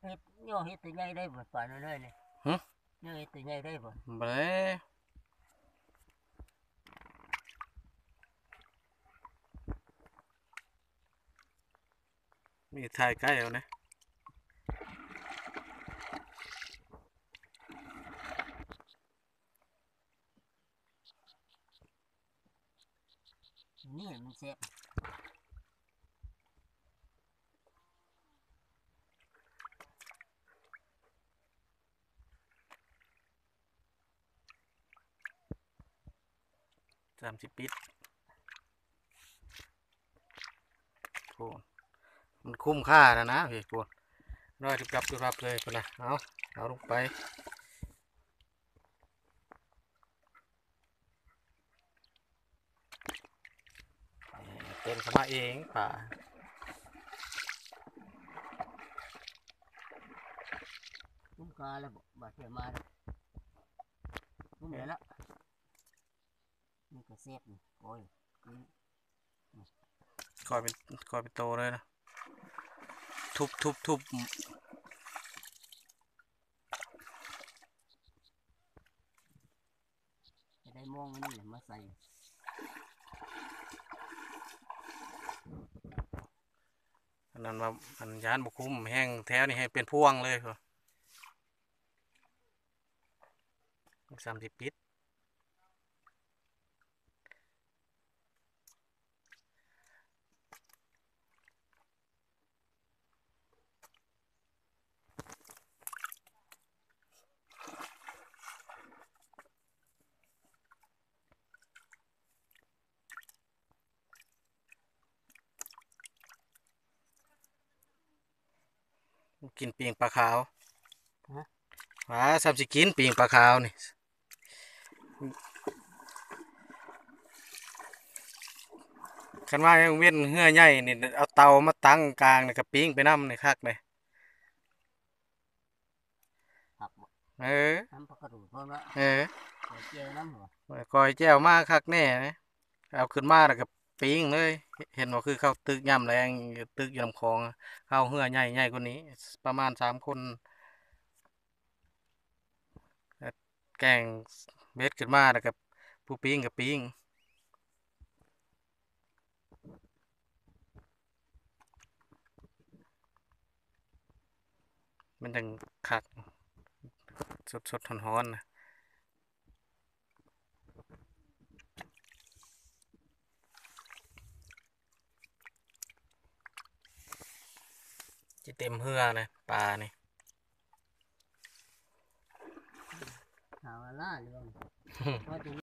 ฮ็ดย่อเฮ็ดตัวใหญ่ได้บ่ป่านนั้นเลยนี่ย่อเฮ็ดตัวใหญ่ได้บ่บ่ได้มีถ่ายใกล้เอานะนี่มันแซ่บ30 ปิดโอ้มันคุ้มค่านะพี่กูร้อยรับเลยไปละเอาลงไปเต็มเข้ามาเองป่าคุ้มค่าแล้วบ่บาดเจ็บมาแล้วคุ้มแล้วนี่ก็แซ่บนี่โอ้ยคอยเป็นโตเลยนะทุบจะได้มองอันนี้มาใส่อันนั้นว่าอันยานบุคุ้มแห้งแท้นี่ให้เป็นพวงเลยครับ30 ปิดกินปีงปลาขาวสับสิกินปีงปลาขาวนี่คันว่ายังเว้นเหื่อใหญ่นี่เอาเตามาตั้งกลางนี่กับปิ้งไปน้ำนี่คักเลยครับน้ำผักกระดูกพร้อมแล้วก๋วยเตี๋ยวน้ำหัวก้อยแจ่วมากคักแน่นะเอาขึ้นมาแล้วกับปิ้งเลยเห็นว่าคือเข้าตึกย่ำแรงตึกอยู่ลำคลองเข้าเหื่อใหญ่กว่านี้ประมาณ3 คนแกงเบ็ดขึ้นมาแล้วกับผู้ปิ้งกับปิ้งมันจังคักสดร้อนๆนะจะเต็มเหื่อนะปลานี่หาว่าล่าหรือเปล่า